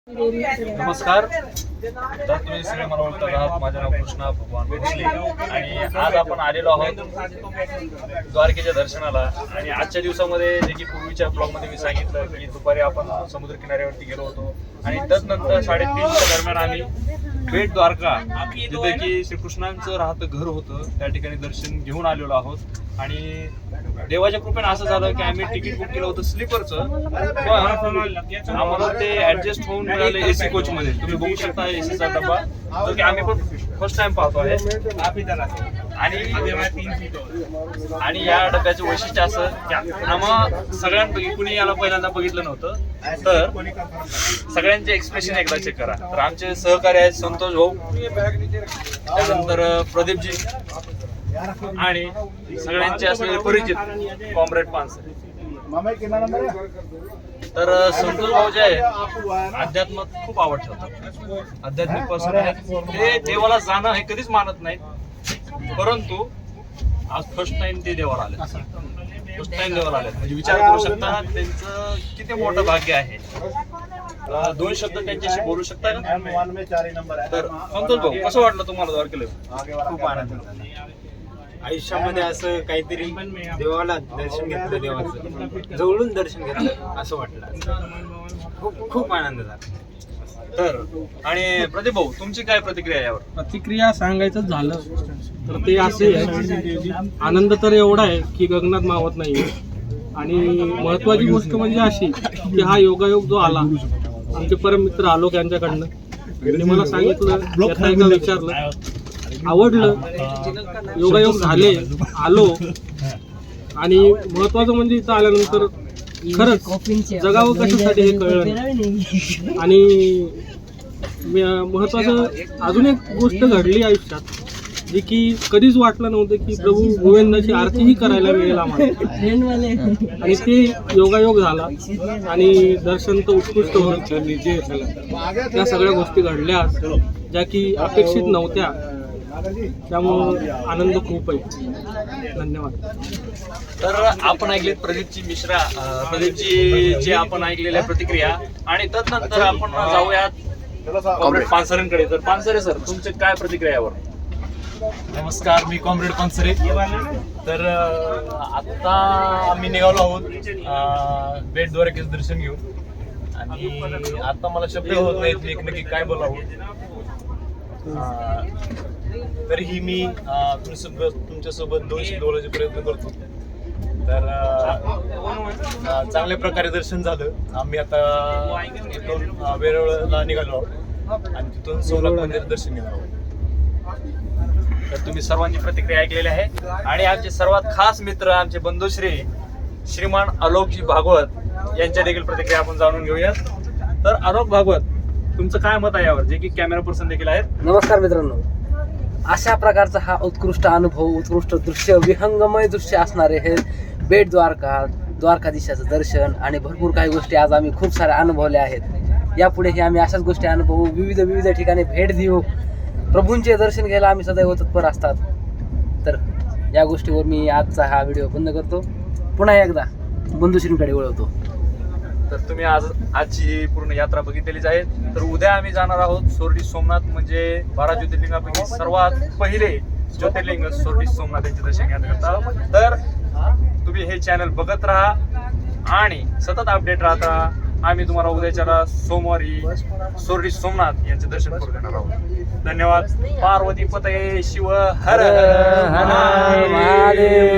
नमस्कार. तर तुम्ही सगळे मला ओळखत आहात. माझे नाव कृष्णा भगवान भोसले आणि आज आपण आलेलो आहोत द्वारकेच्या दर्शनाला. आणि आजच्या दिवसामध्ये जे की पूर्वीच्या ब्लॉगमध्ये मी सांगितलं की दुपारी आपण समुद्र किनाऱ्यावरती गेलो होतो आणि तदनंतर 3:30च्या दरम्यान आम्ही बेट द्वारका जिथे की श्रीकृष्णांचं राहतं घर होतं त्या ठिकाणी दर्शन घेऊन आलेलो आहोत. आणि देवाच्या कृपेने असं झालं की आम्ही तिकीट बुक केलं होतं स्लीपरचं, पण आम्हाला ते ऍडजस्ट होऊन मिळाले एसी कोच मध्ये. तुम्ही बघू शकता एसीचा डबा जो की आम्ही पण फर्स्ट टाइम पाहतो आहे. आणि या डब्याचं वैशिष्ट्य असं की आम्हा सगळ्यांपैकी कुणी याला पहिल्यांदा बघितलं नव्हतं, तर सगळ्यांचे एक्सप्रेशन एकदा चेक करा. तर आमचे सहकारी आहेत संतोष भाऊ, त्यानंतर प्रदीपजी आणि सगळ्यांचे असलेले परिचित कॉम्रेड पानसरे. तर संतोष भाऊ जे आहे अध्यात्मात खूप आवड ठेवतात, आध्यात्मिक पर्सन आहेत. ते देवाला जाणं हे कधीच मानत नाहीत, परंतु आज फर्स्ट टाइम ते देवाला आले. फर्स्ट टाइम देवाला आले म्हणजे विचार करू शकता त्यांचं किती मोठं भाग्य आहे. 2 शब्द त्यांच्याशी बोलू शकता का? तर संतोष भाऊ, कसं वाटलं तुम्हाला द्वारकेला? खूप आनंद झाला. आयुष्यामध्ये असं काहीतरी देवाला दर्शन घेतलं, देवाचं जवळून दर्शन घेतलं असं वाटलं. खूप आनंद झाला. तर आणि प्रदीप भाऊ, तुमची काय प्रतिक्रिया यावर? प्रतिक्रिया सांगायचं झालं तर ते असे आहे, आनंद तर एवढा आहे की गगनात मावत नाही. आणि महत्वाची गोष्ट म्हणजे अशी की हा योगायोग जो आला, आमचे परम मित्र आलोक यांच्याकडनं, त्यांनी मला सांगितलं, विचारलं, आवडलं, योगायोग झाले, आलो. आणि महत्वाचं म्हणजे इथं आल्यानंतर खरंच जगावं कशासाठी हे कळलं. आणि महत्वाचं अजून एक गोष्ट घडली आयुष्यात जी की कधीच वाटलं नव्हतं की प्रभू गोविंदाची आरतीही करायला मिळेल आम्हाला. आणि ते योगायोग झाला आणि दर्शन तर उत्कृष्ट होतं. त्या सगळ्या गोष्टी घडल्या ज्या की अपेक्षित नव्हत्या, त्यामुळे आनंद खूप आहे. धन्यवाद. तर आपण ऐकलेत प्रदीपची जे आपण ऐकलेल्या प्रतिक्रिया. आणि तदनंतर आपण जाऊयात कॉम्रेड पानसरेंकडे. तर पानसरे सर, तुमचे काय प्रतिक्रिया यावर? नमस्कार, मी कॉम्रेड पानसरे. तर आता आम्ही निघालो आहोत बेट द्वारकेचं दर्शन घेऊन. आणि आता मला शब्द होत नाहीत मी नक्की काय बोलावं. तरीही मी तुमच्यासोबत 2 शब्द बोलायचे प्रयत्न करतो. तर चांगल्या प्रकारे दर्शन झालं. आम्ही आता इथून वेरूळला निघालो आहोत आणि तिथून सोलापूर मंदिर दर्शन घेणार आहोत. तर तुम्ही सर्वांची प्रतिक्रिया ऐकलेल्या आहे. आणि आमचे सर्वात खास मित्र, आमचे बंधुश्री श्रीमान आलोकजी भागवत यांच्या देखील प्रतिक्रिया आपण जाणून घेऊयात. तर आलोक भागवत, तुमचं काय मत आहे यावर, जे की कॅमेरा पर्सन देखील आहेत? नमस्कार मित्रांनो. अशा प्रकारचा हा उत्कृष्ट अनुभव, उत्कृष्ट दृश्य, विहंगमय दृश्य असणारे हे बेट द्वारकाधीशाचं दर्शन आणि भरपूर काही गोष्टी आज आम्ही खूप साऱ्या अनुभवल्या आहेत. यापुढेही आम्ही अशाच गोष्टी अनुभवू, विविध ठिकाणी भेट देऊ. प्रभूंचे दर्शन घ्यायला आम्ही सदैव तत्पर असतात. तर या गोष्टीवर मी आजचा हा व्हिडिओ बंद करतो. पुन्हा एकदा बंधुश्रींकडे वळवतो. तर तुम्ही आजची पूर्ण यात्रा बघितलेलीच आहे. तर उद्या आम्ही जाणार आहोत सोरडी सोमनाथ, म्हणजे 12 ज्योतिर्लिंगापैकी सर्वात पहिले ज्योतिर्लिंग सोरडी सोमनाथ यांचे दर्शन घ्यायला. तर तुम्ही हे चॅनल बघत राहा आणि सतत अपडेट राहत राहा. आम्ही तुम्हाला उद्याच्याला सोमवारी सोरडी सोमनाथ यांचे दर्शन करून देणार आहोत. धन्यवाद. पार्वती पतये शिव हर हर महादेव.